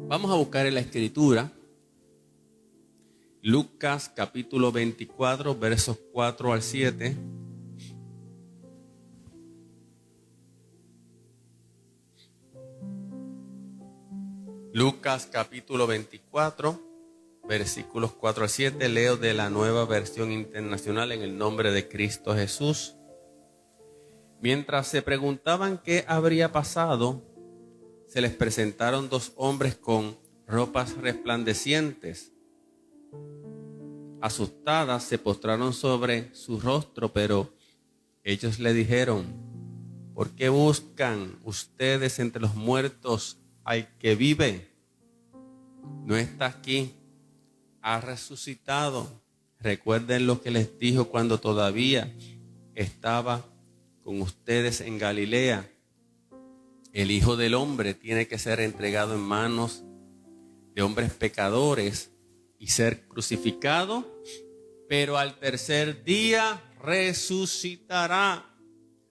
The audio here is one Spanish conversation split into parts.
Vamos a buscar en la Escritura, Lucas capítulo 24, versos 4 al 7. Lucas capítulo 24, versículos 4 al 7. Leo de la Nueva Versión Internacional en el nombre de Cristo Jesús. Mientras se preguntaban qué habría pasado, se les presentaron dos hombres con ropas resplandecientes. Asustadas se postraron sobre su rostro, pero ellos le dijeron: ¿por qué buscan ustedes entre los muertos al que vive? No está aquí, ha resucitado. Recuerden lo que les dijo cuando todavía estaba con ustedes en Galilea. El Hijo del Hombre tiene que ser entregado en manos de hombres pecadores y ser crucificado, pero al tercer día resucitará.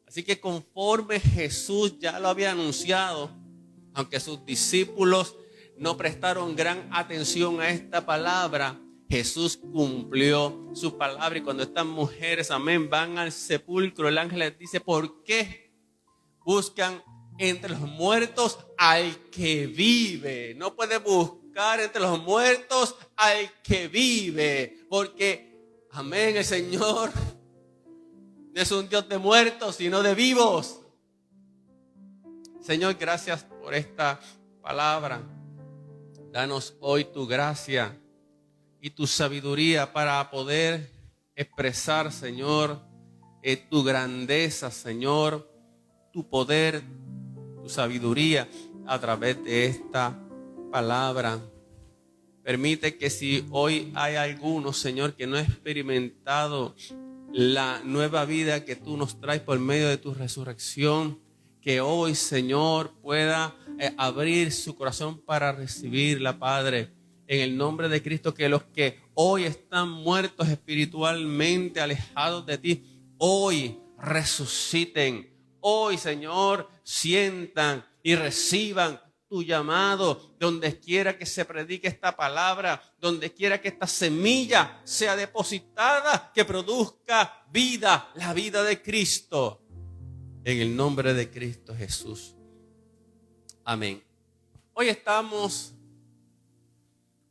Así que conforme Jesús ya lo había anunciado, aunque sus discípulos no prestaron gran atención a esta palabra, Jesús cumplió su palabra. Y cuando estas mujeres, amén, van al sepulcro, el ángel les dice: ¿por qué buscan entre los muertos al que vive? No puede buscar entre los muertos al que vive, porque, amén, el Señor no es un Dios de muertos, sino de vivos. Señor, gracias por esta palabra. Danos hoy tu gracia y tu sabiduría para poder expresar, Señor, tu grandeza, Señor, tu poder, tu sabiduría a través de esta palabra. Permite que si hoy hay alguno, Señor, que no ha experimentado la nueva vida que tú nos traes por medio de tu resurrección, que hoy, Señor, pueda abrir su corazón para recibirla, Padre, en el nombre de Cristo. Que los que hoy están muertos espiritualmente, alejados de ti, hoy resuciten. Hoy, Señor, sientan y reciban tu llamado, donde quiera que se predique esta palabra, donde quiera que esta semilla sea depositada, que produzca vida, la vida de Cristo, en el nombre de Cristo Jesús. Amén. Hoy estamos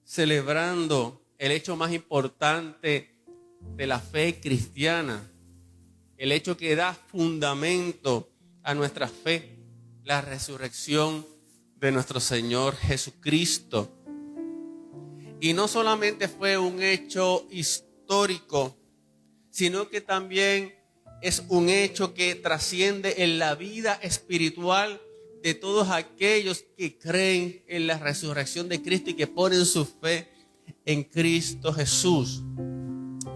celebrando el hecho más importante de la fe cristiana, el hecho que da fundamento a nuestra fe, la resurrección de nuestro Señor Jesucristo. Y no solamente fue un hecho histórico, sino que también es un hecho que trasciende en la vida espiritual de todos aquellos que creen en la resurrección de Cristo y que ponen su fe en Cristo Jesús.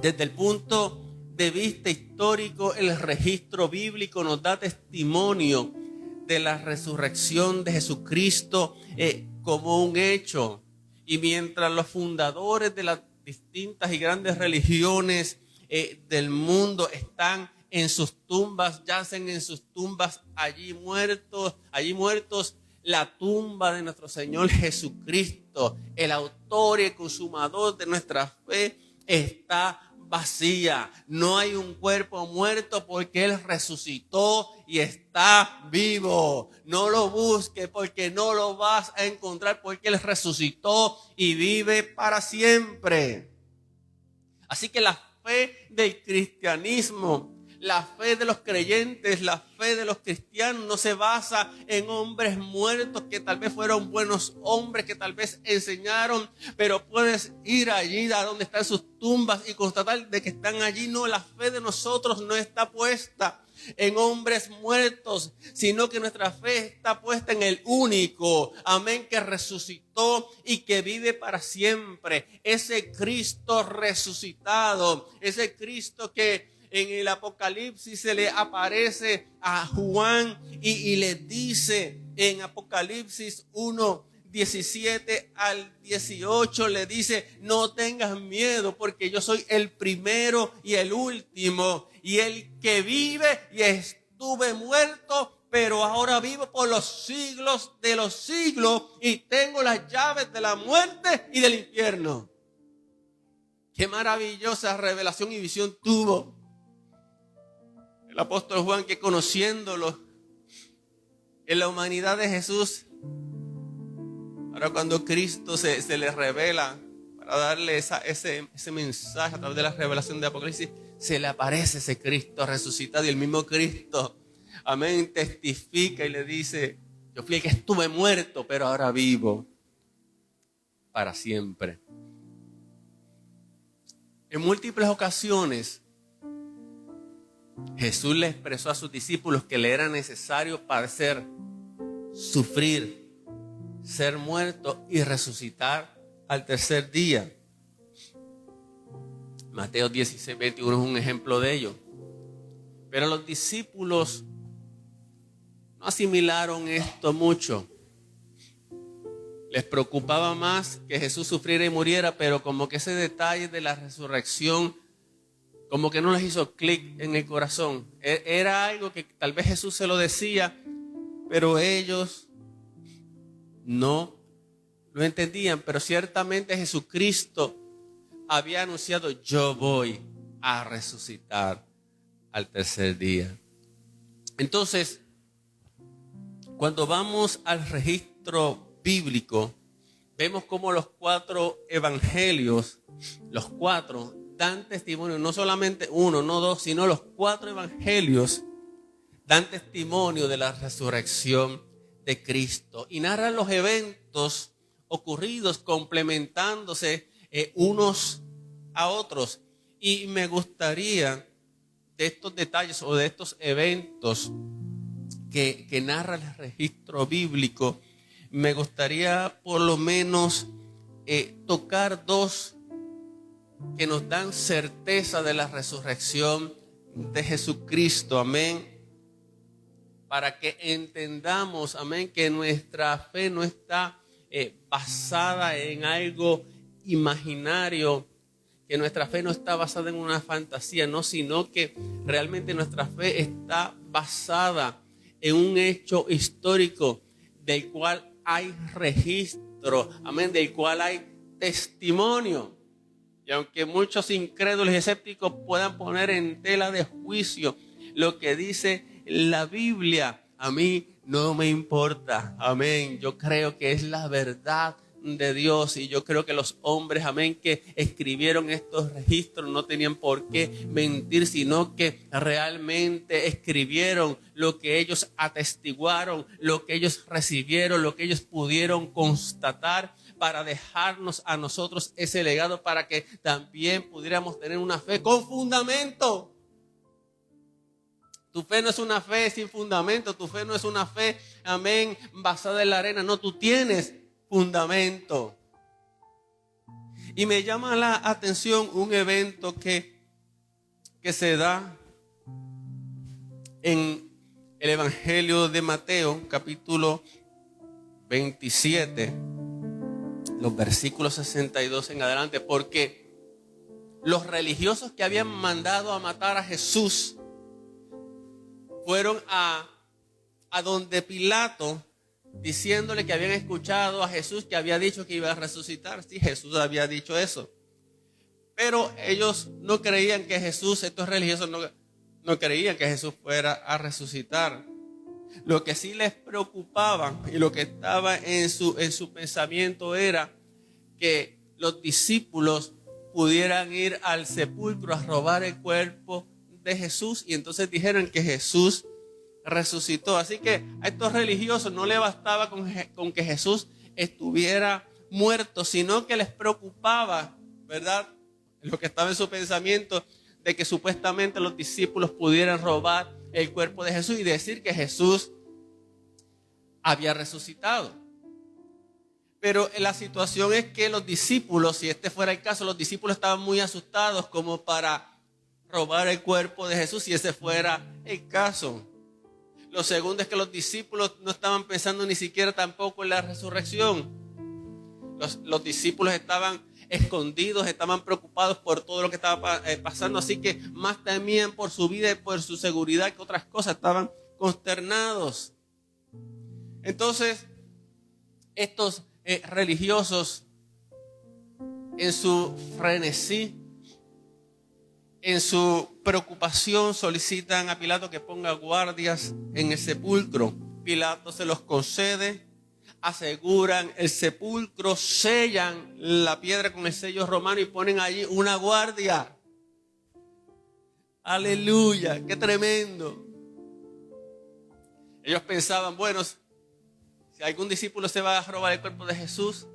Desde el punto de vista histórico, el registro bíblico nos da testimonio de la resurrección de Jesucristo como un hecho. Y mientras los fundadores de las distintas y grandes religiones del mundo están en sus tumbas, yacen en sus tumbas allí muertos, la tumba de nuestro Señor Jesucristo, el autor y consumador de nuestra fe, está vacía. No hay un cuerpo muerto porque Él resucitó y está vivo. No lo busques porque no lo vas a encontrar, porque Él resucitó y vive para siempre. Así que la fe del cristianismo, la fe de los creyentes, la fe de los cristianos no se basa en hombres muertos que tal vez fueron buenos hombres, que tal vez enseñaron, pero puedes ir allí a donde están sus tumbas y constatar de que están allí. No, la fe de nosotros no está puesta en hombres muertos, sino que nuestra fe está puesta en el único, amén, que resucitó y que vive para siempre. Ese Cristo resucitado, ese Cristo que en el Apocalipsis se le aparece a Juan y le dice en Apocalipsis 1:17 al 18, le dice: no tengas miedo, porque yo soy el primero y el último, y el que vive, y estuve muerto, pero ahora vivo por los siglos de los siglos, y tengo las llaves llaves de la muerte y del infierno. Qué maravillosa revelación y visión tuvo el apóstol Juan, que conociéndolo en la humanidad de Jesús, ahora cuando Cristo se le revela para darle ese mensaje a través de la revelación de Apocalipsis, se le aparece ese Cristo resucitado, y el mismo Cristo, amén, testifica y le dice: yo fui el que estuve muerto, pero ahora vivo para siempre. En múltiples ocasiones Jesús le expresó a sus discípulos que le era necesario padecer, sufrir, ser muerto y resucitar al tercer día. Mateo 16, 21 es un ejemplo de ello. Pero los discípulos no asimilaron esto mucho. Les preocupaba más que Jesús sufriera y muriera, pero como que ese detalle de la resurrección como que no les hizo clic en el corazón. Era algo que tal vez Jesús se lo decía, pero ellos no lo entendían. Pero ciertamente Jesucristo había anunciado: yo voy a resucitar al tercer día. Entonces, cuando vamos al registro bíblico, vemos cómo los 4 evangelios, los 4, dan testimonio, no solamente uno, no dos, sino los 4 evangelios dan testimonio de la resurrección de Cristo y narran los eventos ocurridos complementándose unos a otros. Y me gustaría, de estos detalles o de estos eventos que narra el registro bíblico, me gustaría por lo menos tocar 2 que nos dan certeza de la resurrección de Jesucristo, amén, para que entendamos, amén, que nuestra fe no está basada en algo imaginario, que nuestra fe no está basada en una fantasía, no, sino que realmente nuestra fe está basada en un hecho histórico del cual hay registro, amén, del cual hay testimonio. Y aunque muchos incrédulos y escépticos puedan poner en tela de juicio lo que dice la Biblia, a mí no me importa, amén. Yo creo que es la verdad de Dios, y yo creo que los hombres, amén, que escribieron estos registros no tenían por qué mentir, sino que realmente escribieron lo que ellos atestiguaron, lo que ellos recibieron, lo que ellos pudieron constatar, para dejarnos a nosotros ese legado, para que también pudiéramos tener una fe con fundamento. Tu fe no es una fe sin fundamento, tu fe no es una fe, amén, basada en la arena, no, tú tienes fundamento. Y me llama la atención un evento que se da en el Evangelio de Mateo, capítulo 27, los versículos 62 en adelante, porque los religiosos que habían mandado a matar a Jesús fueron a donde Pilato, diciéndole que habían escuchado a Jesús que había dicho que iba a resucitar. Sí, Jesús había dicho eso, pero ellos no creían que Jesús, estos religiosos no creían que Jesús fuera a resucitar. Lo que sí les preocupaba y lo que estaba en su pensamiento era que los discípulos pudieran ir al sepulcro a robar el cuerpo de Jesús, y entonces dijeron que Jesús resucitó. Así que a estos religiosos no les bastaba con que Jesús estuviera muerto, sino que les preocupaba, ¿verdad?, lo que estaba en su pensamiento, de que supuestamente los discípulos pudieran robar el cuerpo de Jesús y decir que Jesús había resucitado. Pero la situación es que los discípulos, si este fuera el caso, los discípulos estaban muy asustados como para robar el cuerpo de Jesús, si ese fuera el caso. Lo segundo es que los discípulos no estaban pensando ni siquiera tampoco en la resurrección. Los discípulos estaban escondidos, estaban preocupados por todo lo que estaba pasando, así que más temían por su vida y por su seguridad que otras cosas, estaban consternados. Entonces, estos religiosos, en su frenesí, en su preocupación, solicitan a Pilato que ponga guardias en el sepulcro. Pilato se los concede, aseguran el sepulcro, sellan la piedra con el sello romano y ponen allí una guardia. Aleluya, qué tremendo. Ellos pensaban, bueno, si algún discípulo se va a robar el cuerpo de Jesús,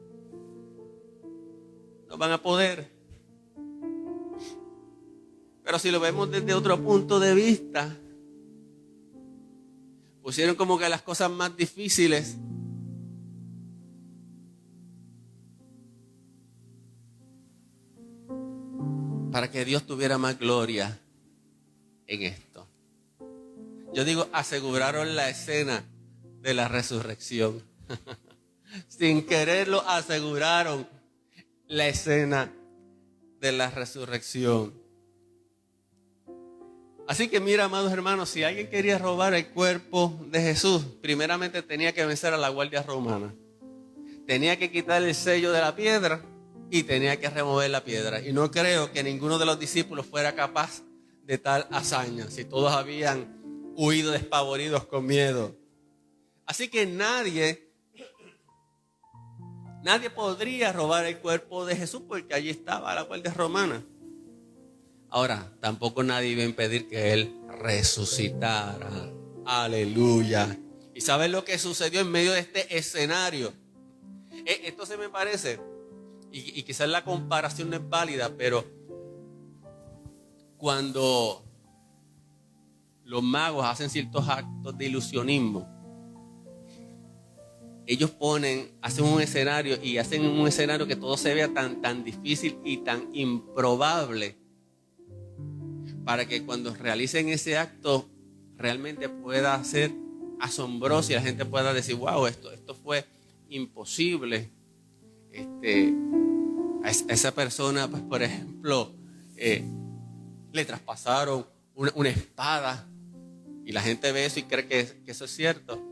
no van a poder. Pero si lo vemos desde otro punto de vista, pusieron como que las cosas más difíciles. Para que Dios tuviera más gloria en esto. Yo digo, aseguraron la escena de la resurrección. Sin quererlo, aseguraron la escena de la resurrección. Así que mira, amados hermanos, si alguien quería robar el cuerpo de Jesús, primeramente tenía que vencer a la guardia romana. Tenía que quitar el sello de la piedra y tenía que remover la piedra. Y no creo que ninguno de los discípulos fuera capaz de tal hazaña, si todos habían huido despavoridos con miedo. Así que nadie podría robar el cuerpo de Jesús porque allí estaba la guardia romana. Ahora, tampoco nadie iba a impedir que Él resucitara. Aleluya. ¿Y sabes lo que sucedió en medio de este escenario? Esto se me parece, y quizás la comparación no es válida, pero cuando los magos hacen ciertos actos de ilusionismo, ellos hacen un escenario y hacen un escenario que todo se vea tan difícil y tan improbable, para que cuando realicen ese acto realmente pueda ser asombroso y la gente pueda decir, wow, esto fue imposible. A esa persona, pues, por ejemplo, le traspasaron una espada y la gente ve eso y cree que eso es cierto.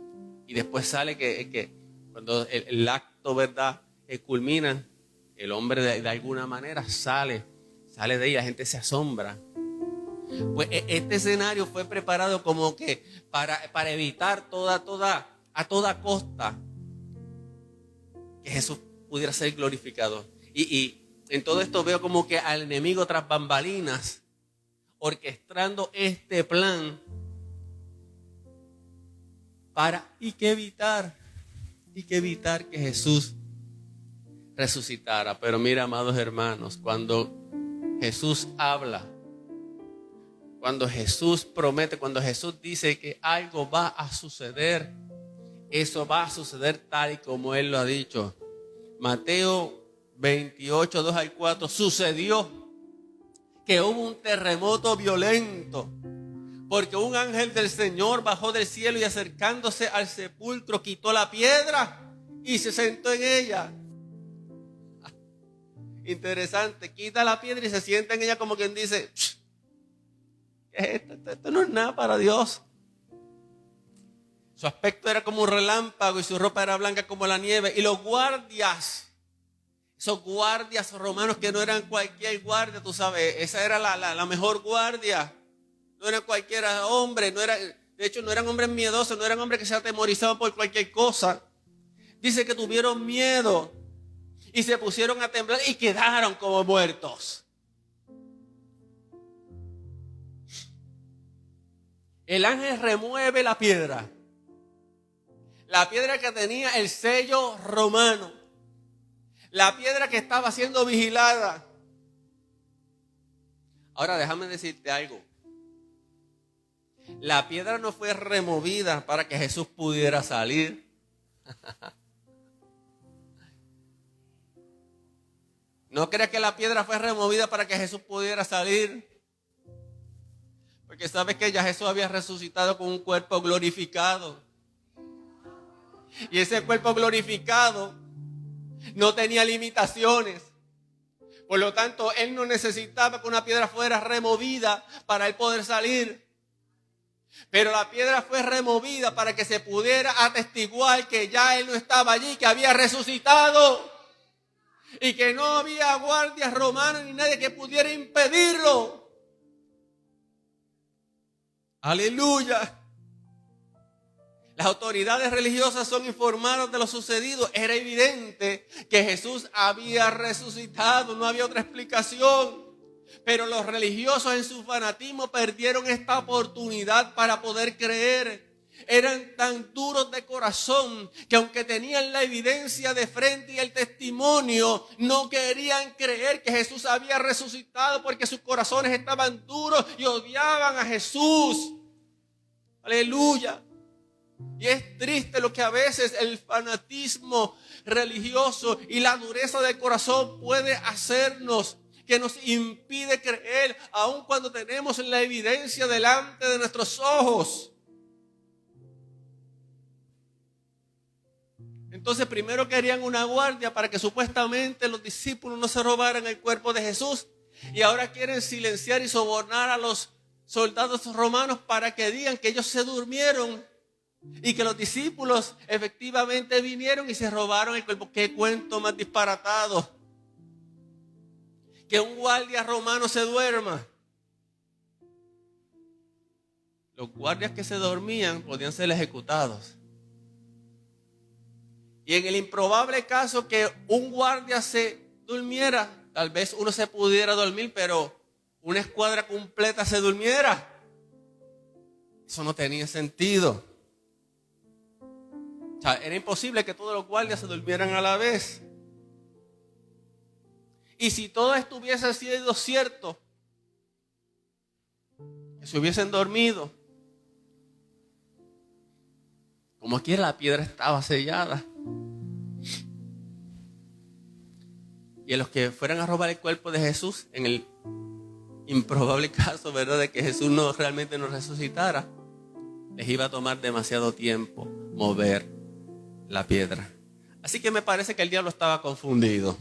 Y después sale que cuando el acto, ¿verdad?, culmina, el hombre de alguna manera sale de ahí, la gente se asombra. Pues este escenario fue preparado como que para evitar a toda costa que Jesús pudiera ser glorificado. Y en todo esto veo como que al enemigo tras bambalinas orquestando este plan y que evitar que Jesús resucitara. Pero mira, amados hermanos, cuando Jesús habla, cuando Jesús promete, cuando Jesús dice que algo va a suceder, eso va a suceder tal y como Él lo ha dicho. Mateo 28, 2 al 4, sucedió que hubo un terremoto violento, porque un ángel del Señor bajó del cielo y acercándose al sepulcro quitó la piedra y se sentó en ella. Interesante, quita la piedra y se sienta en ella como quien dice, ¿qué es esto? Esto no es nada para Dios. Su aspecto era como un relámpago y su ropa era blanca como la nieve. Y los guardias, esos guardias romanos que no eran cualquier guardia, tú sabes, esa era la mejor guardia. No era cualquier hombre, de hecho no eran hombres miedosos, no eran hombres que se atemorizaban por cualquier cosa. Dice que tuvieron miedo y se pusieron a temblar y quedaron como muertos. El ángel remueve la piedra que tenía el sello romano, la piedra que estaba siendo vigilada. Ahora déjame decirte algo. La piedra no fue removida para que Jesús pudiera salir. ¿No creas que la piedra fue removida para que Jesús pudiera salir? Porque sabes que ya Jesús había resucitado con un cuerpo glorificado. Y ese cuerpo glorificado no tenía limitaciones. Por lo tanto, Él no necesitaba que una piedra fuera removida para Él poder salir. Pero la piedra fue removida para que se pudiera atestiguar que ya él no estaba allí, que había resucitado y que no había guardias romanos ni nadie que pudiera impedirlo. Aleluya. Las autoridades religiosas son informadas de lo sucedido. Era evidente que Jesús había resucitado, no había otra explicación. Pero los religiosos en su fanatismo perdieron esta oportunidad para poder creer. Eran tan duros de corazón que aunque tenían la evidencia de frente y el testimonio, no querían creer que Jesús había resucitado porque sus corazones estaban duros y odiaban a Jesús. Aleluya. Y es triste lo que a veces el fanatismo religioso y la dureza del corazón puede hacernos, que nos impide creer aun cuando tenemos la evidencia delante de nuestros ojos. Entonces primero querían una guardia para que supuestamente los discípulos no se robaran el cuerpo de Jesús, y ahora quieren silenciar y sobornar a los soldados romanos para que digan que ellos se durmieron y que los discípulos efectivamente vinieron y se robaron el cuerpo. Qué cuento más disparatado. Que un guardia romano se duerma. Los guardias que se dormían podían ser ejecutados. Y en el improbable caso que un guardia se durmiera, tal vez uno se pudiera dormir, pero una escuadra completa se durmiera. Eso no tenía sentido. O sea, era imposible que todos los guardias se durmieran a la vez. Y si todo estuviese sido cierto, que se hubiesen dormido, como quiera la piedra estaba sellada. Y a los que fueran a robar el cuerpo de Jesús, en el improbable caso, ¿verdad?, de que Jesús realmente no resucitara, les iba a tomar demasiado tiempo mover la piedra. Así que me parece que el diablo estaba confundido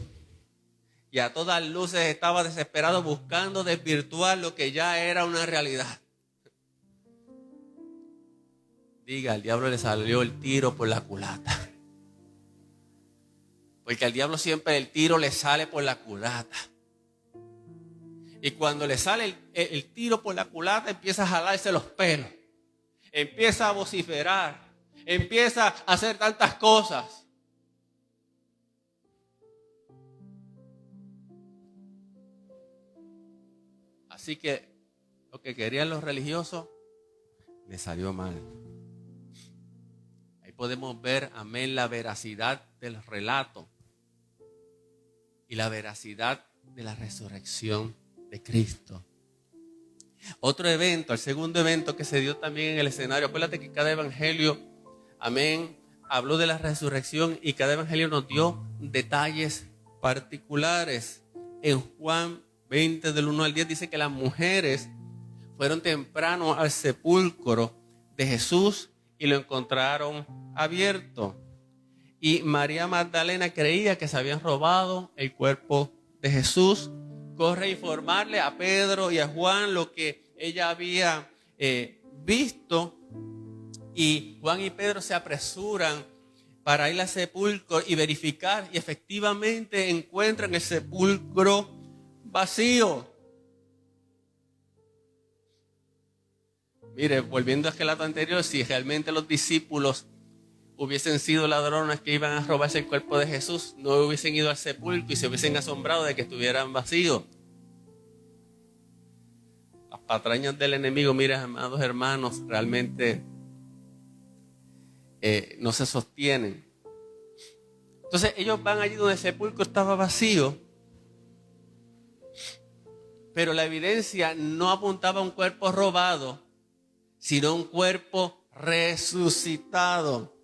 y a todas luces estaba desesperado buscando desvirtuar lo que ya era una realidad. Diga, al diablo le salió el tiro por la culata. Porque al diablo siempre el tiro le sale por la culata. Y cuando le sale el tiro por la culata, empieza a jalarse los pelos. Empieza a vociferar. Empieza a hacer tantas cosas. Así que lo que querían los religiosos les salió mal. Ahí podemos ver, amén, la veracidad del relato y la veracidad de la resurrección de Cristo. Otro evento, el segundo evento que se dio también en el escenario. Acuérdate que cada evangelio, amén, habló de la resurrección y cada evangelio nos dio detalles particulares. En Juan 20 del 1 al 10 dice que las mujeres fueron temprano al sepulcro de Jesús y lo encontraron abierto. Y María Magdalena creía que se habían robado el cuerpo de Jesús. Corre a informarle a Pedro y a Juan lo que ella había visto. Y Juan y Pedro se apresuran para ir al sepulcro y verificar. Y efectivamente encuentran el sepulcro vacío. Mire, volviendo al relato anterior, si realmente los discípulos hubiesen sido ladrones que iban a robarse el cuerpo de Jesús, no hubiesen ido al sepulcro y se hubiesen asombrado de que estuvieran vacíos. Las patrañas del enemigo, mira, amados hermanos, realmente no se sostienen. Entonces ellos van allí donde el sepulcro estaba vacío, pero la evidencia no apuntaba a un cuerpo robado, sino a un cuerpo resucitado.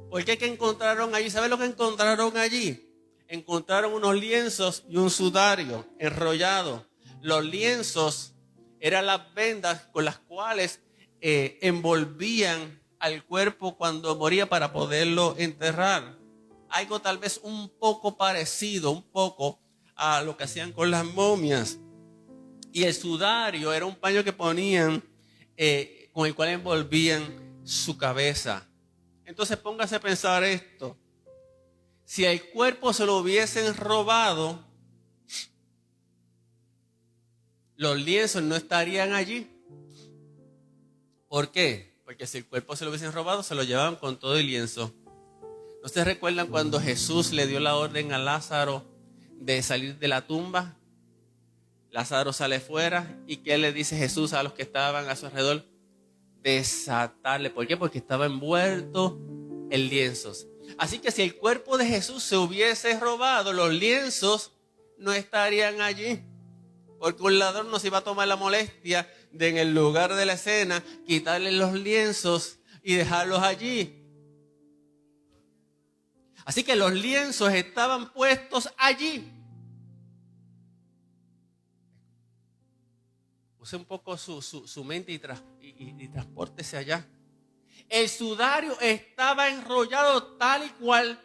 Porque ¿qué encontraron allí? ¿Saben lo que encontraron allí? Encontraron unos lienzos y un sudario enrollado. Los lienzos eran las vendas con las cuales envolvían al cuerpo cuando moría para poderlo enterrar. Algo tal vez un poco parecido, un poco a lo que hacían con las momias. Y el sudario era un paño que ponían con el cual envolvían su cabeza. Entonces póngase a pensar esto. Si el cuerpo se lo hubiesen robado, los lienzos no estarían allí. ¿Por qué? Porque si el cuerpo se lo hubiesen robado, se lo llevaban con todo el lienzo. ¿No se recuerdan cuando Jesús le dio la orden a Lázaro de salir de la tumba? Lázaro sale fuera y ¿qué le dice Jesús a los que estaban a su alrededor? Desatarle. ¿Por qué? Porque estaba envuelto en lienzos. Así que si el cuerpo de Jesús se hubiese robado, los lienzos no estarían allí. Porque un ladrón no se iba a tomar la molestia de en el lugar de la escena quitarle los lienzos y dejarlos allí. Así que los lienzos estaban puestos allí. Use un poco su mente y transpórtese allá. El sudario estaba enrollado tal y cual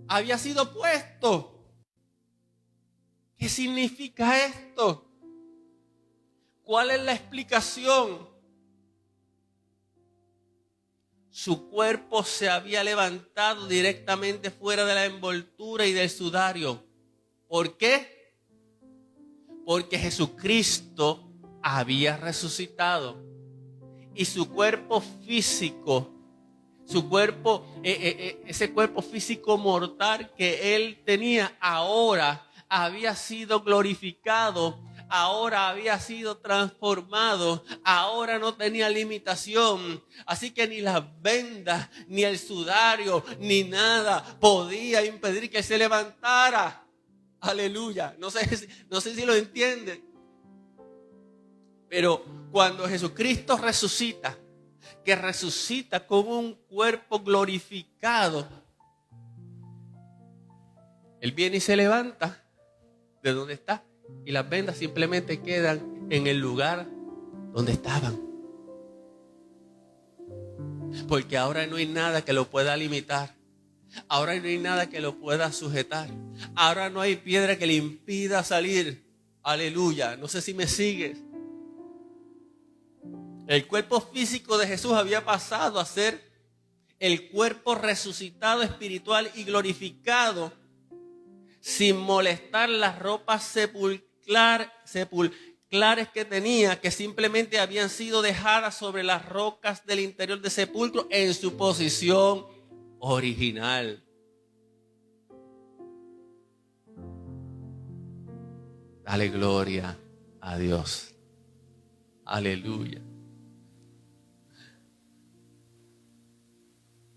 había sido puesto. ¿Qué significa esto? ¿Cuál es la explicación? Su cuerpo se había levantado directamente fuera de la envoltura y del sudario. ¿Por qué? Porque Jesucristo había resucitado. Y su cuerpo físico, ese cuerpo físico mortal que él tenía, ahora había sido glorificado, ahora había sido transformado, ahora no tenía limitación. Así que ni las vendas, ni el sudario, ni nada podía impedir que se levantara. Aleluya. No sé si lo entienden. Pero cuando Jesucristo resucita, que resucita con un cuerpo glorificado, Él viene y se levanta de donde está y las vendas simplemente quedan en el lugar donde estaban. Porque ahora no hay nada que lo pueda limitar. Ahora no hay nada que lo pueda sujetar. Ahora no hay piedra que le impida salir. Aleluya. No sé si me sigues. El cuerpo físico de Jesús había pasado a ser el cuerpo resucitado espiritual y glorificado, sin molestar las ropas sepulcrales que tenía, que simplemente habían sido dejadas sobre las rocas del interior del sepulcro en su posición original. Dale gloria a Dios. Aleluya.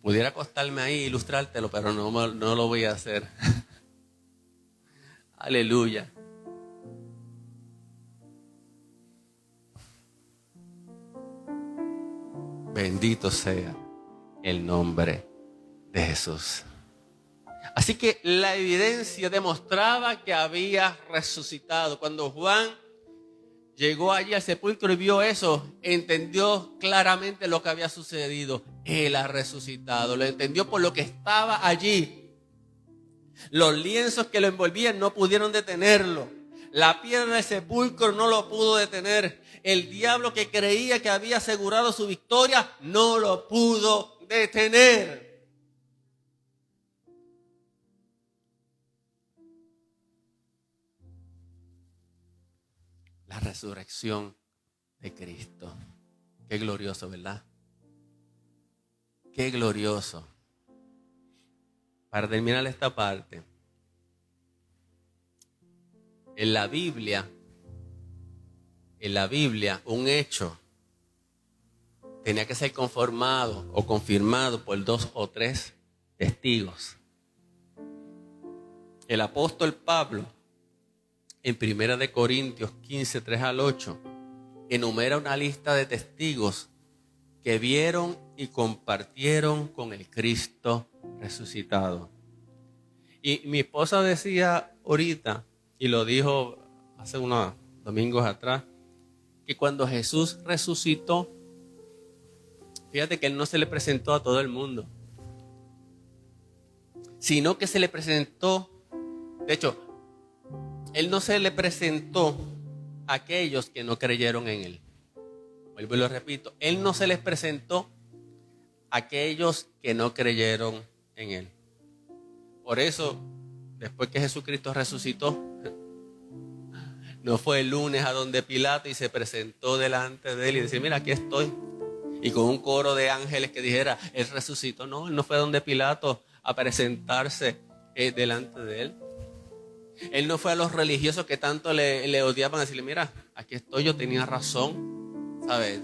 Pudiera acostarme ahí e ilustrártelo, pero no lo voy a hacer. Aleluya. Bendito sea el nombre de Jesús. Así que la evidencia demostraba que había resucitado. Cuando Juan llegó allí al sepulcro y vio eso, entendió claramente lo que había sucedido. Él ha resucitado. Lo entendió por lo que estaba allí. Los lienzos que lo envolvían no pudieron detenerlo. La piedra del sepulcro no lo pudo detener. El diablo que creía que había asegurado su victoria no lo pudo detener. La resurrección de Cristo. Qué glorioso, ¿verdad? Qué glorioso. Para terminar esta parte, en la Biblia, un hecho tenía que ser conformado o confirmado por 2 o 3 testigos. El apóstol Pablo, en 1 Corintios 15, 3 al 8, enumera una lista de testigos que vieron y compartieron con el Cristo resucitado. Y mi esposa decía ahorita, y lo dijo hace unos domingos atrás, que cuando Jesús resucitó, fíjate que Él no se le presentó a todo el mundo, sino que se le presentó, de hecho, Él no se le presentó a aquellos que no creyeron en Él. vuelvo y lo repito, Él no se les presentó a aquellos que no creyeron en Él. Por eso, después que Jesucristo resucitó, no fue el lunes a donde Pilato y se presentó delante de Él y decía, mira, aquí estoy. Y con un coro de ángeles que dijera, Él resucitó. No, Él no fue donde Pilato a presentarse delante de Él. Él no fue a los religiosos que tanto le odiaban a decirle, mira, aquí estoy, yo tenía razón, ¿sabes?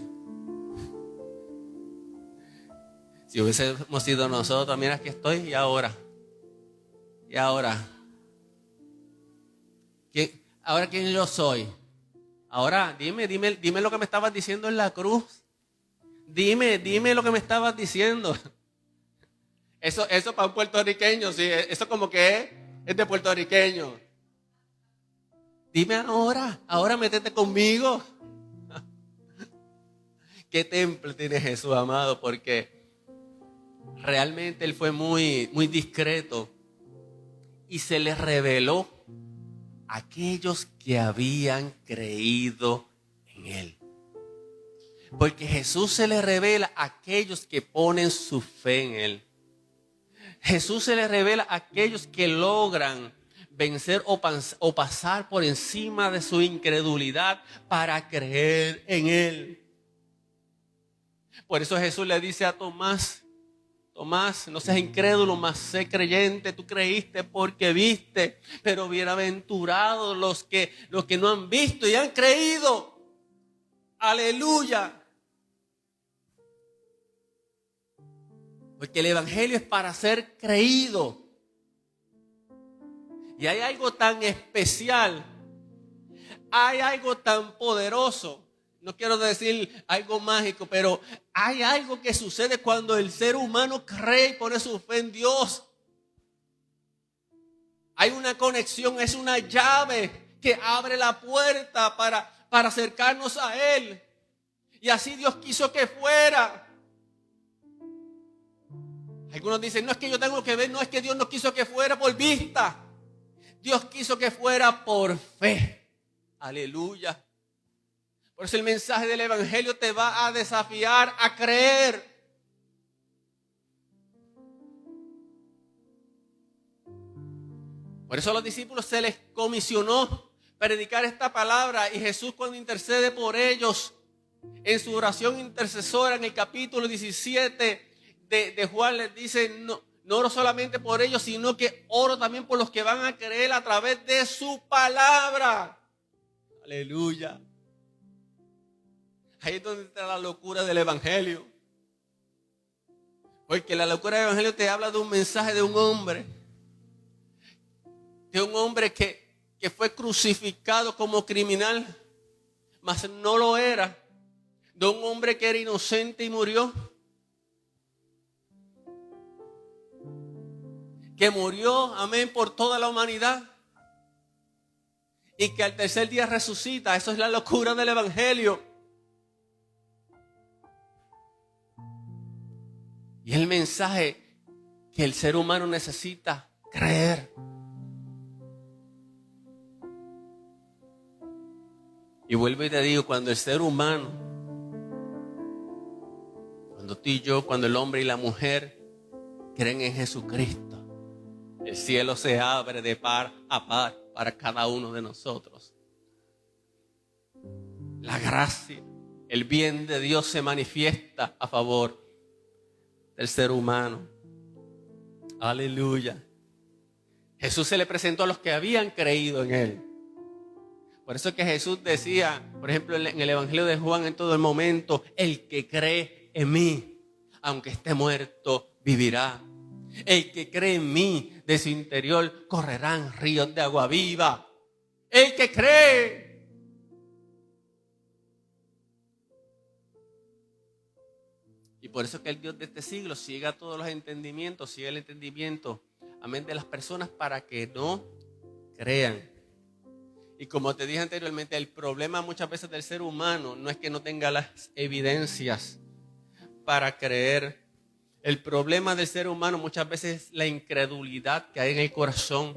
Si hubiésemos sido nosotros, mira, aquí estoy, y ahora. ¿Ahora quién yo soy? Ahora, dime lo que me estabas diciendo en la cruz. Dime lo que me estabas diciendo. Eso para un puertorriqueño, sí, eso como que es de puertorriqueño. Dime ahora métete conmigo. ¿Qué temple tiene Jesús, amado? Porque realmente Él fue muy, muy discreto y se le reveló a aquellos que habían creído en Él. Porque Jesús se le revela a aquellos que ponen su fe en Él. Jesús se le revela a aquellos que logran vencer o pasar por encima de su incredulidad para creer en Él. Por eso Jesús le dice a Tomás, no seas incrédulo, mas sé creyente. Tú creíste porque viste, pero bienaventurados los que no han visto y han creído. Aleluya. Porque el evangelio es para ser creído. Y hay algo tan especial, hay algo tan poderoso. No quiero decir algo mágico, pero hay algo que sucede cuando el ser humano cree y pone su fe en Dios. Hay una conexión, es una llave que abre la puerta para acercarnos a Él. Y así Dios quiso que fuera. Algunos dicen, no es que yo tengo que ver, no es que Dios no quiso que fuera por vista. Dios quiso que fuera por fe. Aleluya. Por eso el mensaje del evangelio te va a desafiar a creer. Por eso a los discípulos se les comisionó predicar esta palabra. Y Jesús, cuando intercede por ellos en su oración intercesora en el capítulo 17 de Juan, les dice, no oro solamente por ellos, sino que oro también por los que van a creer a través de su palabra. Aleluya. Ahí es donde está la locura del evangelio. Porque la locura del evangelio te habla de un mensaje de un hombre. De un hombre que fue crucificado como criminal, mas no lo era. De un hombre que era inocente y murió. Que murió, amén, por toda la humanidad. Y que al tercer día resucita. Eso es la locura del evangelio. Y el mensaje que el ser humano necesita creer. Y vuelvo y te digo, cuando el ser humano, cuando tú y yo, cuando el hombre y la mujer creen en Jesucristo, el cielo se abre de par a par para cada uno de nosotros. La gracia, el bien de Dios se manifiesta a favor del ser humano. Aleluya. Jesús se le presentó a los que habían creído en Él. Por eso es que Jesús decía, por ejemplo, en el Evangelio de Juan, en todo el momento, el que cree en mí, aunque esté muerto, vivirá. El que cree en mí, de su interior correrán ríos de agua viva. El que cree. Y por eso es que el Dios de este siglo ciega todos los entendimientos, ciega el entendimiento, amén, de las personas para que no crean. Y como te dije anteriormente, el problema muchas veces del ser humano no es que no tenga las evidencias para creer. El problema del ser humano muchas veces es la incredulidad que hay en el corazón.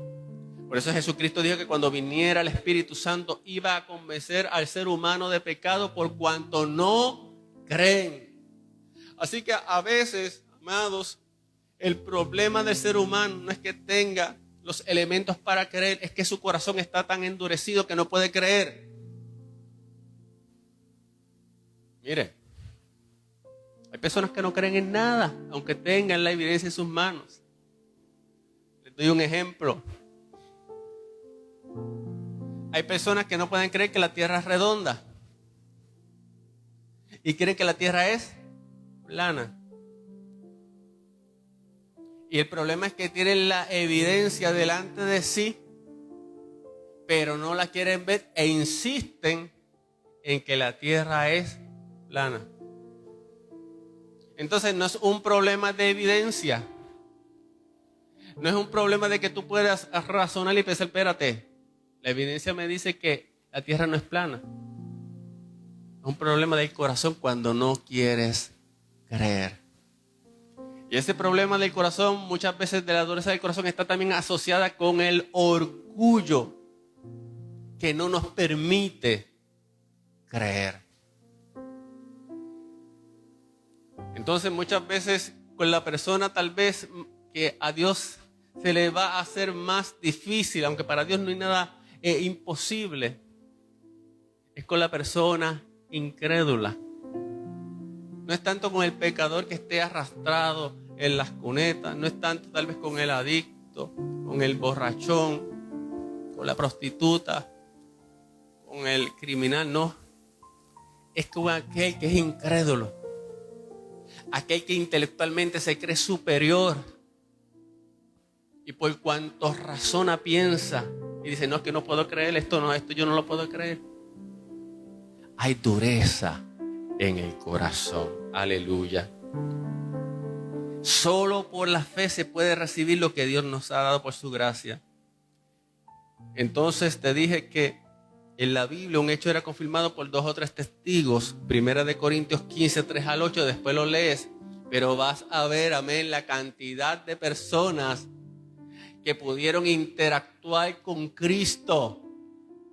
Por eso Jesucristo dijo que cuando viniera el Espíritu Santo iba a convencer al ser humano de pecado por cuanto no creen. Así que a veces, amados, el problema del ser humano no es que tenga los elementos para creer, es que su corazón está tan endurecido que no puede creer. Mire, hay personas que no creen en nada, aunque tengan la evidencia en sus manos. Les doy un ejemplo. Hay personas que no pueden creer que la tierra es redonda y creen que la tierra es plana. Y el problema es que tienen la evidencia delante de sí, pero no la quieren ver e insisten en que la tierra es plana. Entonces no es un problema de evidencia. No es un problema de que tú puedas razonar y pensar, espérate, la evidencia me dice que la tierra no es plana. Es un problema del corazón cuando no quieres creer. Y ese problema del corazón, muchas veces de la dureza del corazón, está también asociada con el orgullo que no nos permite creer. Entonces muchas veces con la persona tal vez que a Dios se le va a hacer más difícil, aunque para Dios no hay nada imposible, es con la persona incrédula. No es tanto con el pecador que esté arrastrado en las cunetas, no es tanto tal vez con el adicto, con el borrachón, con la prostituta, con el criminal, no. Es con aquel que es incrédulo, aquel que intelectualmente se cree superior y por cuanto razona piensa y dice, no, es que no puedo creer esto, no, esto yo no lo puedo creer. Hay dureza en el corazón. Aleluya. Solo por la fe se puede recibir lo que Dios nos ha dado por su gracia. Entonces te dije que en la Biblia un hecho era confirmado por 2 o 3 testigos. 1 Corintios 15, 3 al 8, después lo lees. Pero vas a ver, amén, la cantidad de personas que pudieron interactuar con Cristo.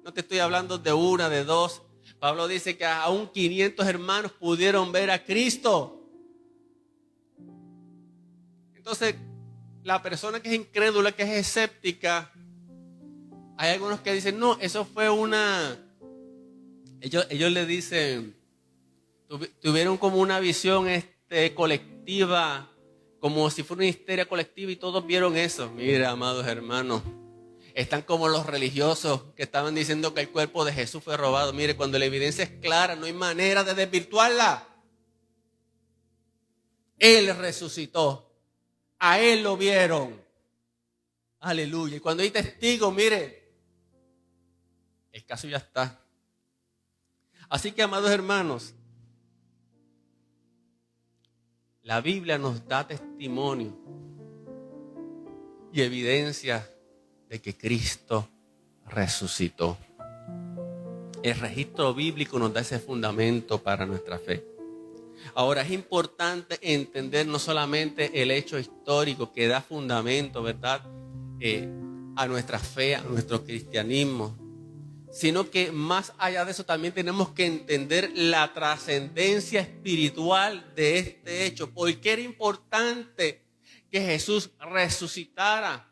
No te estoy hablando de una, de dos. Pablo dice que aún 500 hermanos pudieron ver a Cristo. Entonces, la persona que es incrédula, que es escéptica, hay algunos que dicen, no, eso fue una... Ellos le dicen, tuvieron como una visión colectiva, como si fuera una histeria colectiva y todos vieron eso. Mira, amados hermanos, están como los religiosos que estaban diciendo que el cuerpo de Jesús fue robado. Mire, cuando la evidencia es clara, no hay manera de desvirtuarla. Él resucitó. A Él lo vieron. Aleluya. Y cuando hay testigos, mire, el caso ya está. Así que, amados hermanos, la Biblia nos da testimonio y evidencia de que Cristo resucitó. El registro bíblico nos da ese fundamento para nuestra fe. Ahora es importante entender no solamente el hecho histórico que da fundamento, ¿verdad?, a nuestra fe, a nuestro cristianismo, sino que más allá de eso también tenemos que entender la trascendencia espiritual de este hecho. ¿Por qué era importante que Jesús resucitara?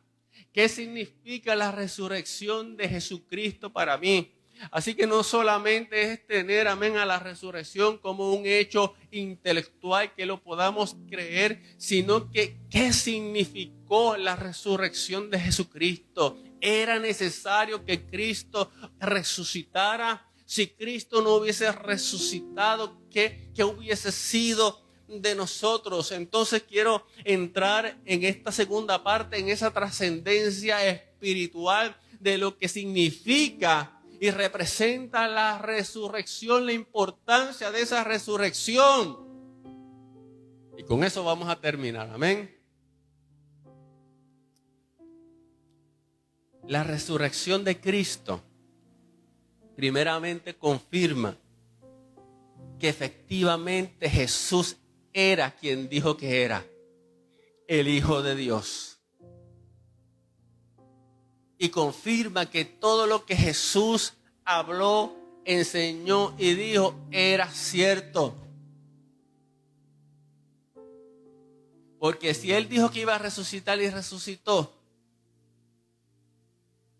¿Qué significa la resurrección de Jesucristo para mí? Así que no solamente es tener, amén, a la resurrección como un hecho intelectual que lo podamos creer, sino que ¿qué significó la resurrección de Jesucristo? Era necesario que Cristo resucitara. Si Cristo no hubiese resucitado, ¿qué hubiese sido de nosotros? Entonces quiero entrar en esta segunda parte, en esa trascendencia espiritual de lo que significa y representa la resurrección, la importancia de esa resurrección. Y con eso vamos a terminar, amén. La resurrección de Cristo primeramente confirma que efectivamente Jesús era quien dijo que era, el Hijo de Dios. Y confirma que todo lo que Jesús habló, enseñó y dijo era cierto. Porque si Él dijo que iba a resucitar y resucitó,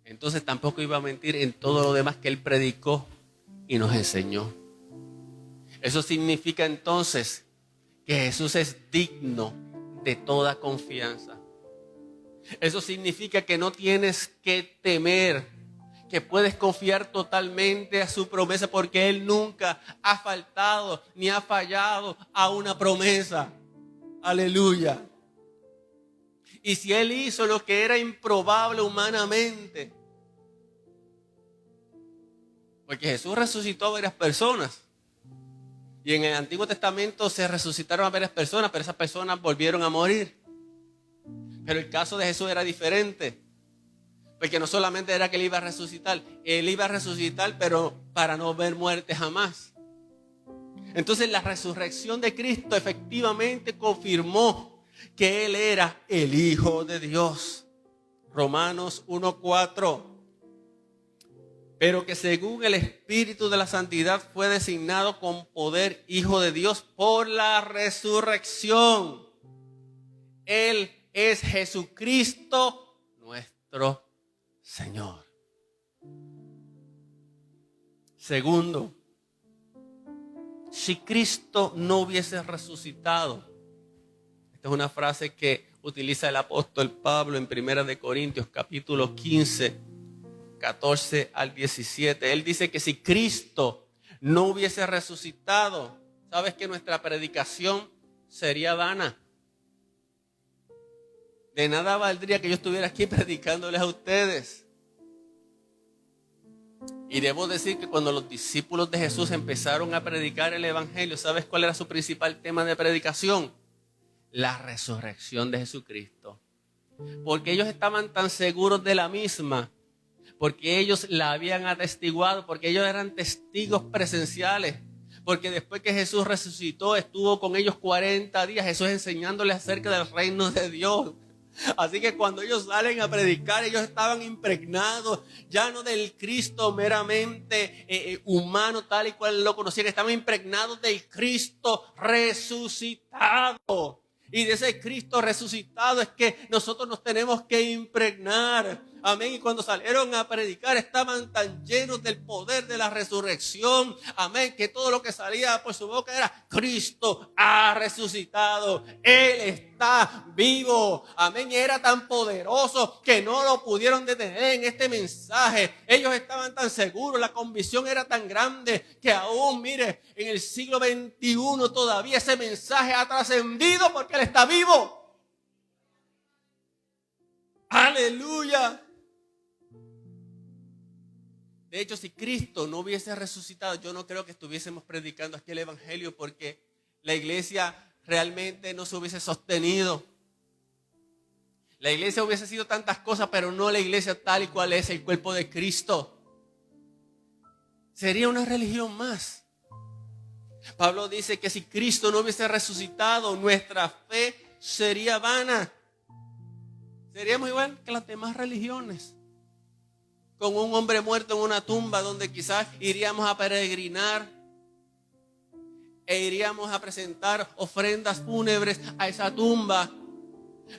entonces tampoco iba a mentir en todo lo demás que Él predicó y nos enseñó. Eso significa entonces que Jesús es digno de toda confianza. Eso significa que no tienes que temer, que puedes confiar totalmente a su promesa, porque Él nunca ha faltado ni ha fallado a una promesa. Aleluya. Y si Él hizo lo que era improbable humanamente, porque Jesús resucitó a varias personas. Y en el Antiguo Testamento se resucitaron a varias personas, pero esas personas volvieron a morir. Pero el caso de Jesús era diferente. Porque no solamente era que Él iba a resucitar. Él iba a resucitar, pero para no ver muerte jamás. Entonces la resurrección de Cristo efectivamente confirmó que Él era el Hijo de Dios. Romanos 1:4. Pero que según el Espíritu de la Santidad fue designado con poder Hijo de Dios por la resurrección. Él es Jesucristo nuestro Señor. Segundo, si Cristo no hubiese resucitado, esta es una frase que utiliza el apóstol Pablo en 1 Corintios capítulo 15, 14 al 17. Él dice que si Cristo no hubiese resucitado, sabes que nuestra predicación sería vana. De nada valdría que yo estuviera aquí predicándoles a ustedes. Y debo decir que cuando los discípulos de Jesús empezaron a predicar el evangelio, ¿sabes cuál era su principal tema de predicación? La resurrección de Jesucristo. Porque ellos estaban tan seguros de la misma, porque ellos la habían atestiguado, porque ellos eran testigos presenciales, porque después que Jesús resucitó, estuvo con ellos 40 días, Jesús enseñándoles acerca del reino de Dios. Así que cuando ellos salen a predicar, ellos estaban impregnados, ya no del Cristo meramente humano tal y cual lo conocían, estaban impregnados del Cristo resucitado. Y de ese Cristo resucitado es que nosotros nos tenemos que impregnar. Amén. Y cuando salieron a predicar estaban tan llenos del poder de la resurrección. Amén. Que todo lo que salía por su boca era: Cristo ha resucitado. Él está vivo. Amén. Y era tan poderoso que no lo pudieron detener en este mensaje. Ellos estaban tan seguros. La convicción era tan grande que aún, mire, en el siglo XXI todavía ese mensaje ha trascendido porque Él está vivo. Aleluya. De hecho, si Cristo no hubiese resucitado, yo no creo que estuviésemos predicando aquí el evangelio, porque la iglesia realmente no se hubiese sostenido. La iglesia hubiese sido tantas cosas, pero no la iglesia tal y cual es el cuerpo de Cristo. Sería una religión más. Pablo dice que si Cristo no hubiese resucitado, nuestra fe sería vana. Seríamos igual que las demás religiones, con un hombre muerto en una tumba donde quizás iríamos a peregrinar e iríamos a presentar ofrendas fúnebres a esa tumba,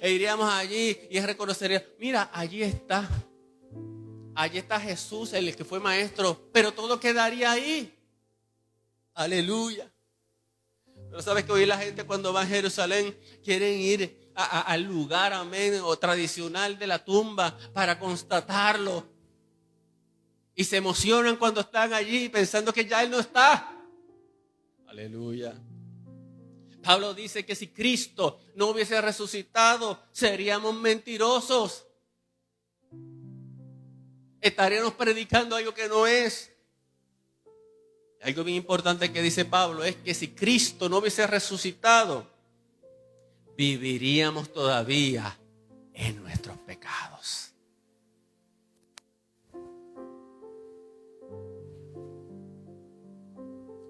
e iríamos allí y reconoceríamos: mira, allí está Jesús, el que fue maestro, pero todo quedaría ahí. Aleluya. Pero sabes que hoy la gente, cuando va a Jerusalén, quieren ir al lugar, amén, o tradicional de la tumba para constatarlo. Y se emocionan cuando están allí pensando que ya Él no está. Aleluya. Pablo dice que si Cristo no hubiese resucitado, seríamos mentirosos. Estaríamos predicando algo que no es. Algo bien importante que dice Pablo es que si Cristo no hubiese resucitado, viviríamos todavía en nuestros pecados.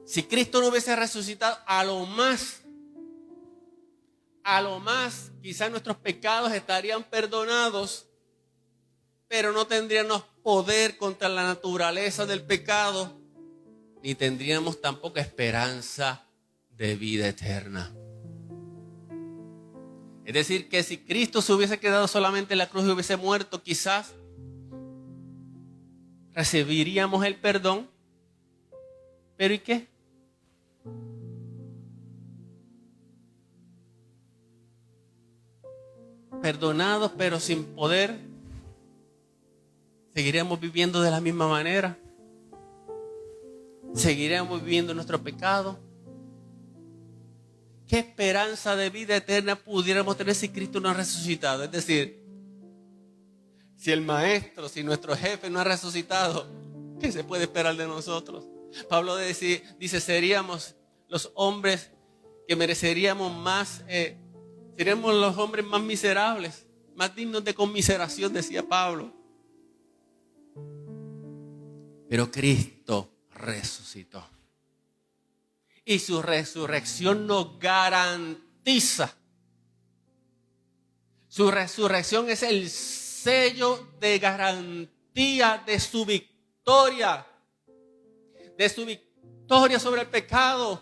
Si Cristo no hubiese resucitado, a lo más, quizás nuestros pecados estarían perdonados, pero no tendríamos poder contra la naturaleza del pecado, ni tendríamos tampoco esperanza de vida eterna. Es decir, que si Cristo se hubiese quedado solamente en la cruz y hubiese muerto, quizás recibiríamos el perdón. ¿Pero y qué? Perdonados pero sin poder. ¿Seguiríamos viviendo de la misma manera? ¿Seguiríamos viviendo nuestro pecado? ¿Qué esperanza de vida eterna pudiéramos tener si Cristo no ha resucitado? Es decir, si el maestro, si nuestro jefe no ha resucitado, ¿qué se puede esperar de nosotros? Pablo dice, seríamos los hombres que mereceríamos más, seríamos los hombres más miserables, más dignos de conmiseración, decía Pablo. Pero Cristo resucitó. Y su resurrección nos garantiza. Su resurrección es el sello de garantía de su victoria. De su victoria sobre el pecado.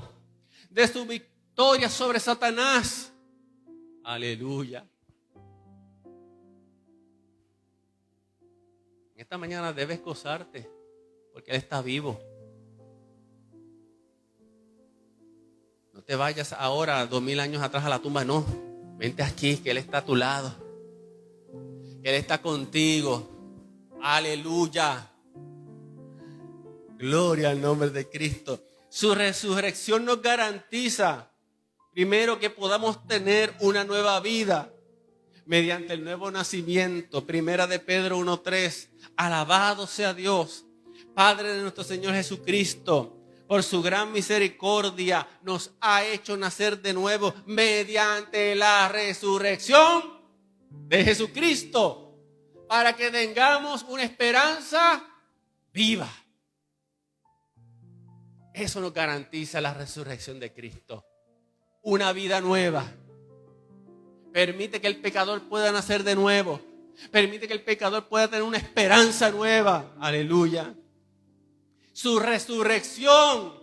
De su victoria sobre Satanás. Aleluya. En esta mañana debes gozarte porque Él está vivo. No te vayas ahora 2000 años atrás a la tumba, no. Vente aquí, que Él está a tu lado. Que Él está contigo. Aleluya. Gloria al nombre de Cristo. Su resurrección nos garantiza, primero, que podamos tener una nueva vida mediante el nuevo nacimiento. Primera de Pedro 1:3. Alabado sea Dios, Padre de nuestro Señor Jesucristo. Por su gran misericordia nos ha hecho nacer de nuevo mediante la resurrección de Jesucristo, para que tengamos una esperanza viva. Eso nos garantiza la resurrección de Cristo. Una vida nueva. Permite que el pecador pueda nacer de nuevo. Permite que el pecador pueda tener una esperanza nueva. Aleluya. Su resurrección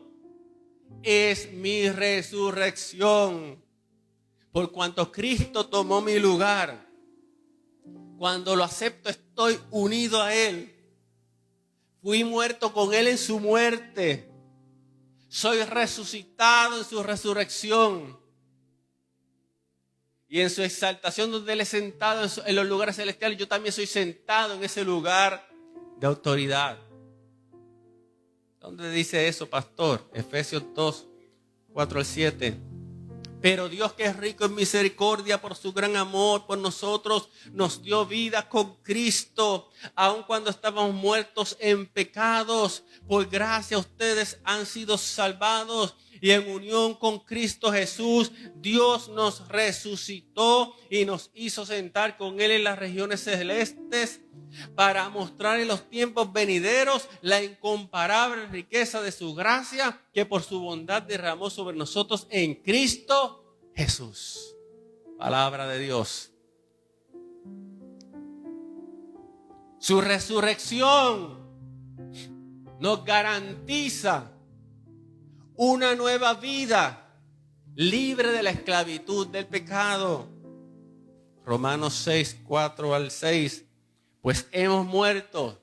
es mi resurrección. Por cuanto Cristo tomó mi lugar. Cuando lo acepto, estoy unido a Él. Fui muerto con Él en su muerte. Soy resucitado en su resurrección. Y en su exaltación, donde Él es sentado en los lugares celestiales, yo también soy sentado en ese lugar de autoridad. ¿Dónde dice eso, pastor? Efesios 2, 4-7. Pero Dios, que es rico en misericordia por su gran amor por nosotros, nos dio vida con Cristo, aun cuando estábamos muertos en pecados. Por gracia ustedes han sido salvados. Y en unión con Cristo Jesús, Dios nos resucitó y nos hizo sentar con Él en las regiones celestes para mostrar en los tiempos venideros la incomparable riqueza de su gracia que por su bondad derramó sobre nosotros en Cristo Jesús. Palabra de Dios. Su resurrección nos garantiza una nueva vida libre de la esclavitud del pecado. Romanos 6, 4-6. Pues hemos muerto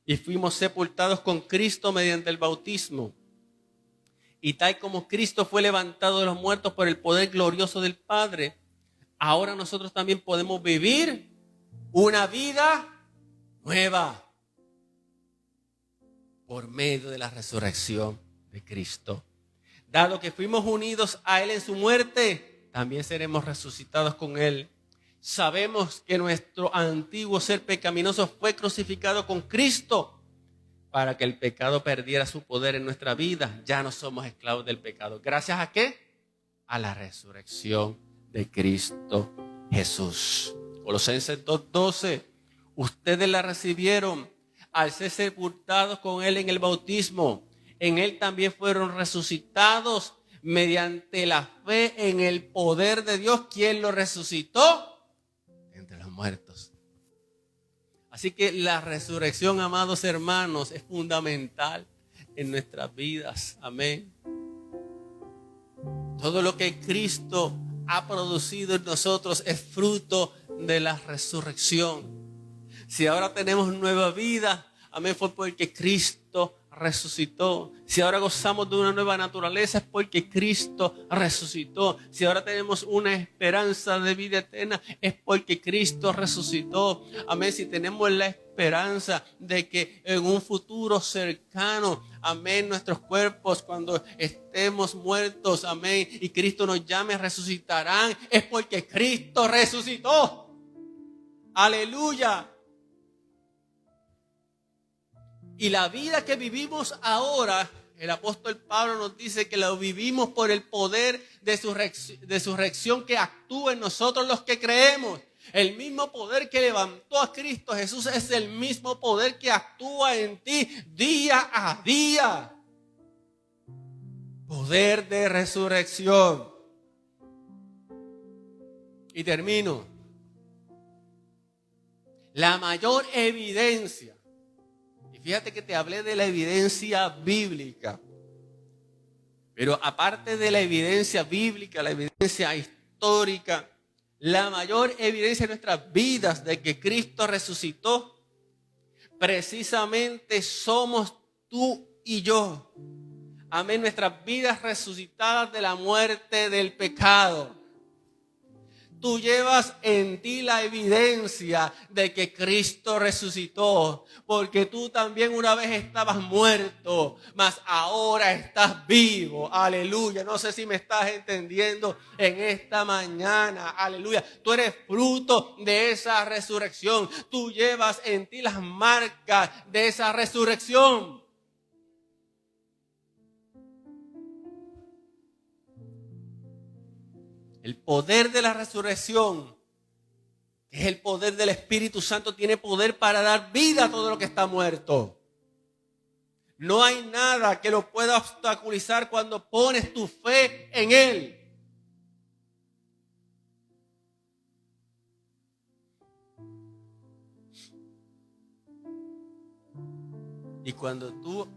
y fuimos sepultados con Cristo mediante el bautismo. Y tal como Cristo fue levantado de los muertos por el poder glorioso del Padre, ahora nosotros también podemos vivir una vida nueva por medio de la resurrección de Cristo. Dado que fuimos unidos a Él en su muerte, también seremos resucitados con Él. Sabemos que nuestro antiguo ser pecaminoso fue crucificado con Cristo para que el pecado perdiera su poder en nuestra vida. Ya no somos esclavos del pecado. ¿Gracias a qué? A la resurrección de Cristo Jesús. Colosenses 2:12. Ustedes la recibieron al ser sepultados con Él en el bautismo. En Él también fueron resucitados mediante la fe en el poder de Dios, quien lo resucitó entre los muertos. Así que la resurrección, amados hermanos, es fundamental en nuestras vidas. Amén. Todo lo que Cristo ha producido en nosotros es fruto de la resurrección. Si ahora tenemos nueva vida, amén, fue porque Cristo resucitó. Si ahora gozamos de una nueva naturaleza, es porque Cristo resucitó. Si ahora tenemos una esperanza de vida eterna, es porque Cristo resucitó. Amén. Si tenemos la esperanza de que en un futuro cercano, amén, nuestros cuerpos cuando estemos muertos, amén, y Cristo nos llame, resucitarán, es porque Cristo resucitó. Aleluya. Y la vida que vivimos ahora, el apóstol Pablo nos dice que lo vivimos por el poder de su resurrección que actúa en nosotros los que creemos. El mismo poder que levantó a Cristo Jesús es el mismo poder que actúa en ti día a día. Poder de resurrección. Y termino. La mayor evidencia. Fíjate que te hablé de la evidencia bíblica. Pero aparte de la evidencia bíblica, la evidencia histórica, la mayor evidencia en nuestras vidas de que Cristo resucitó, precisamente somos tú y yo. Amén, nuestras vidas resucitadas de la muerte del pecado. Tú llevas en ti la evidencia de que Cristo resucitó, porque tú también una vez estabas muerto, mas ahora estás vivo. Aleluya. No sé si me estás entendiendo en esta mañana. Aleluya. Tú eres fruto de esa resurrección. Tú llevas en ti las marcas de esa resurrección. El poder de la resurrección, que es el poder del Espíritu Santo, tiene poder para dar vida a todo lo que está muerto. No hay nada que lo pueda obstaculizar cuando pones tu fe en Él. Y cuando tú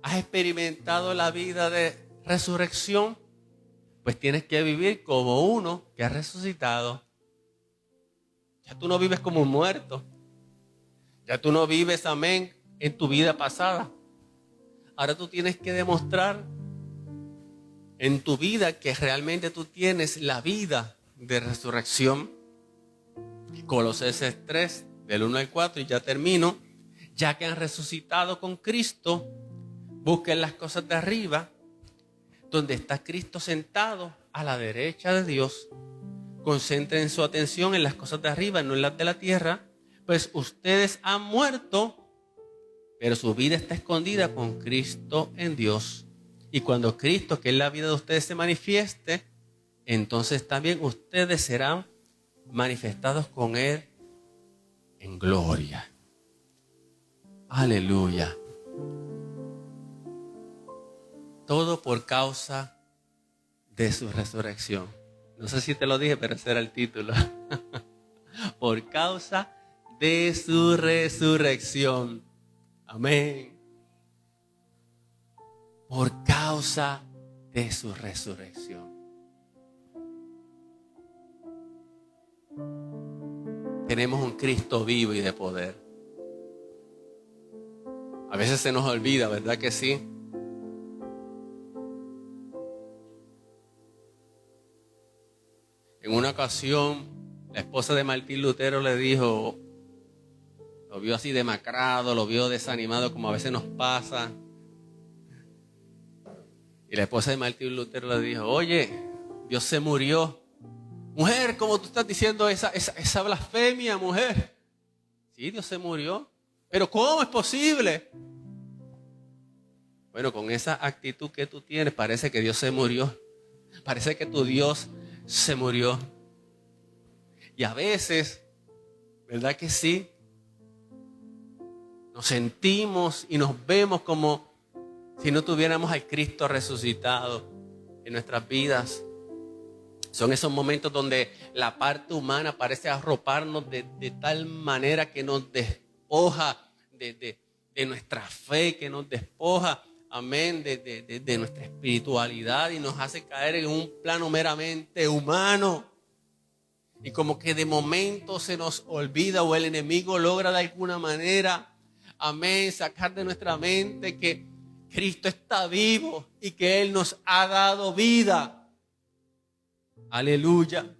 has experimentado la vida de resurrección, pues tienes que vivir como uno que ha resucitado. Ya tú no vives como un muerto. Ya tú no vives, amén, en tu vida pasada. Ahora tú tienes que demostrar en tu vida que realmente tú tienes la vida de resurrección. Colosenses 3, del 1 al 4, y ya termino. Ya que han resucitado con Cristo, busquen las cosas de arriba, donde está Cristo sentado a la derecha de Dios. Concentren su atención en las cosas de arriba, no en las de la tierra, pues ustedes han muerto, pero su vida está escondida con Cristo en Dios. Y cuando Cristo, que es la vida de ustedes, se manifieste, entonces también ustedes serán manifestados con Él en gloria. Aleluya. Todo por causa de su resurrección. No sé si te lo dije, pero ese era el título. Por causa de su resurrección. Amén. Por causa de su resurrección. Tenemos un Cristo vivo y de poder. A veces se nos olvida, ¿verdad que sí? En una ocasión, la esposa de Martín Lutero le dijo, lo vio así demacrado, lo vio desanimado como a veces nos pasa. Y la esposa de Martín Lutero le dijo, oye, Dios se murió. Mujer, ¿cómo tú estás diciendo esa blasfemia, mujer? Sí, Dios se murió. Pero ¿cómo es posible? Bueno, con esa actitud que tú tienes, parece que Dios se murió. Parece que tu Dios se murió. Y a veces, ¿verdad que sí? Nos sentimos y nos vemos como si no tuviéramos al Cristo resucitado en nuestras vidas. Son esos momentos donde la parte humana parece arroparnos de tal manera que nos despoja de nuestra fe, que nos despoja, amén, de nuestra espiritualidad y nos hace caer en un plano meramente humano. Y como que de momento se nos olvida o el enemigo logra de alguna manera, amén, sacar de nuestra mente que Cristo está vivo y que Él nos ha dado vida. Aleluya.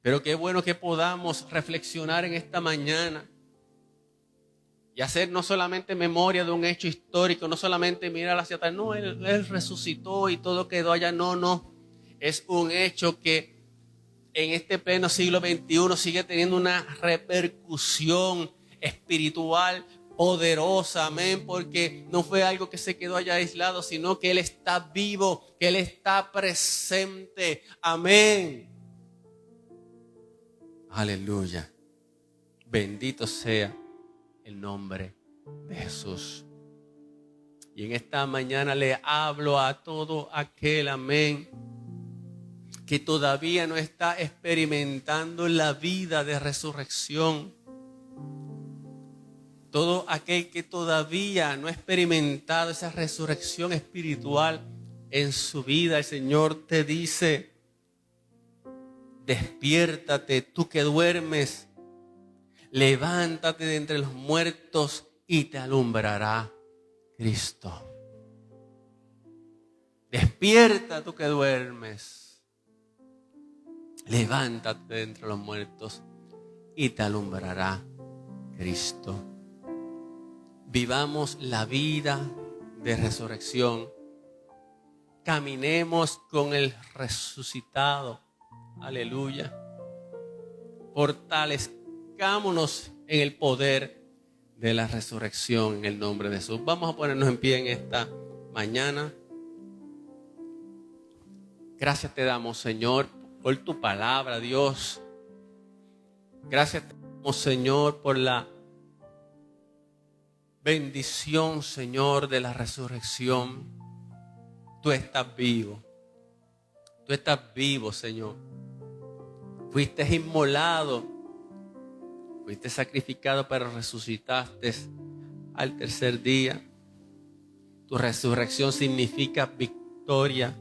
Pero qué bueno que podamos reflexionar en esta mañana y hacer no solamente memoria de un hecho histórico, no solamente mirar hacia atrás, no, él resucitó y todo quedó allá, no. Es un hecho que en este pleno siglo XXI sigue teniendo una repercusión espiritual poderosa, amén, porque no fue algo que se quedó allá aislado, sino que Él está vivo, que Él está presente, amén. Aleluya. Bendito sea el nombre de Jesús. Y en esta mañana le hablo a todo aquel, amén, que todavía no está experimentando la vida de resurrección. Todo aquel que todavía no ha experimentado esa resurrección espiritual en su vida, el Señor te dice: despiértate, tú que duermes, levántate de entre los muertos y te alumbrará Cristo. Despierta, tú que duermes, levántate de entre los muertos y te alumbrará Cristo. Vivamos la vida de resurrección. Caminemos con el resucitado. Aleluya. Fortalezcámonos en el poder de la resurrección en el nombre de Jesús. Vamos a ponernos en pie en esta mañana. Gracias te damos, Señor, por tu palabra, Dios. Gracias te damos, Señor, por la bendición, Señor, de la resurrección. Tú estás vivo. Tú estás vivo, Señor. Fuiste inmolado. Fuiste sacrificado, pero resucitaste al tercer día. Tu resurrección significa victoria.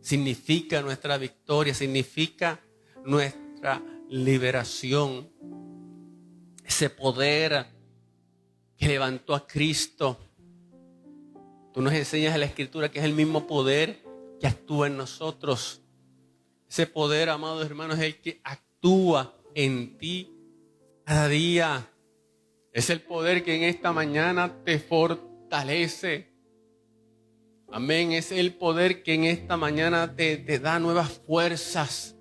Significa nuestra victoria. Significa nuestra liberación. Ese poder que levantó a Cristo. Tú nos enseñas en la Escritura que es el mismo poder que actúa en nosotros. Ese poder, amados hermanos, es el que actúa en ti cada día. Es el poder que en esta mañana te fortalece. Amén. Es el poder que en esta mañana te da nuevas fuerzas.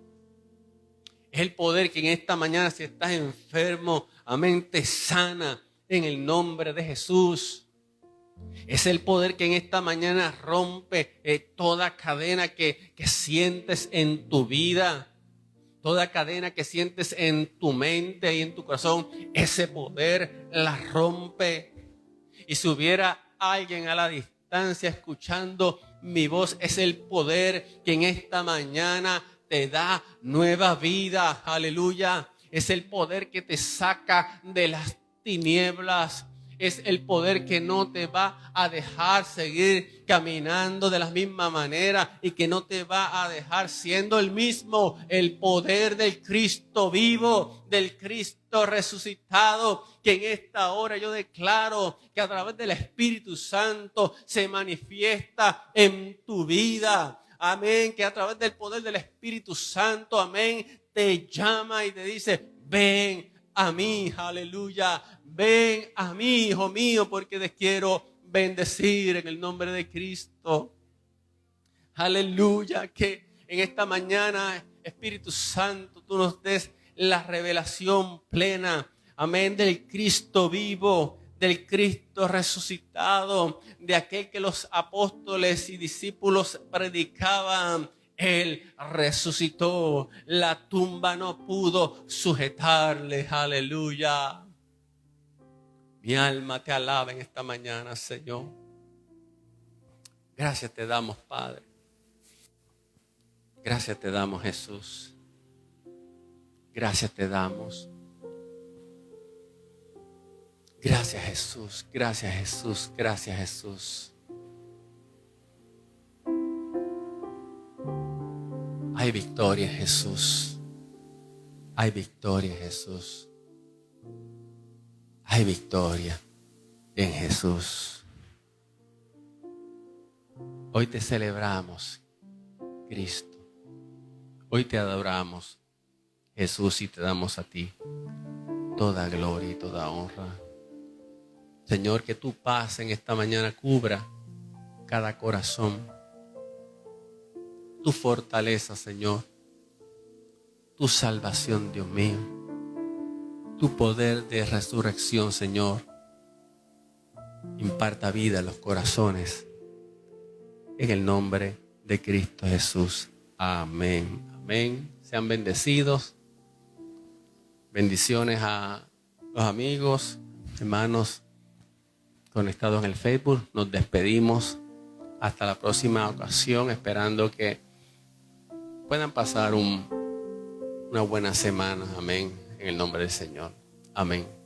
Es el poder que en esta mañana, si estás enfermo, amén, te sana en el nombre de Jesús. Es el poder que en esta mañana rompe toda cadena que sientes en tu vida. Toda cadena que sientes en tu mente y en tu corazón. Ese poder la rompe. Y si hubiera alguien a la distancia escuchando mi voz, es el poder que en esta mañana te da nueva vida. Aleluya. Es el poder que te saca de las tinieblas. Es el poder que no te va a dejar seguir caminando de la misma manera y que no te va a dejar siendo el mismo. El poder del Cristo vivo, del Cristo resucitado, que en esta hora yo declaro que a través del Espíritu Santo se manifiesta en tu vida. Amén, que a través del poder del Espíritu Santo, amén, te llama y te dice: ven a mí, aleluya. Ven a mí, hijo mío, porque te quiero bendecir en el nombre de Cristo. Aleluya, que en esta mañana, Espíritu Santo, tú nos des la revelación plena, amén, del Cristo vivo, del Cristo resucitado, de aquel que los apóstoles y discípulos predicaban. Él resucitó, la tumba no pudo sujetarle, aleluya. Mi alma te alaba en esta mañana, Señor. Gracias te damos, Padre. Gracias te damos, Jesús. Gracias te damos. Gracias Jesús, gracias Jesús, gracias Jesús. Hay victoria en Jesús. Hay victoria en Jesús. Hay victoria en Jesús. Hoy te celebramos, Cristo. Hoy te adoramos, Jesús, y te damos a ti toda gloria y toda honra. Señor, que tu paz en esta mañana cubra cada corazón. Tu fortaleza, Señor. Tu salvación, Dios mío. Tu poder de resurrección, Señor. Imparta vida a los corazones. En el nombre de Cristo Jesús. Amén. Amén. Sean bendecidos. Bendiciones a los amigos, hermanos conectados en el Facebook. Nos despedimos hasta la próxima ocasión, esperando que puedan pasar una buena semana. Amén. En el nombre del Señor. Amén.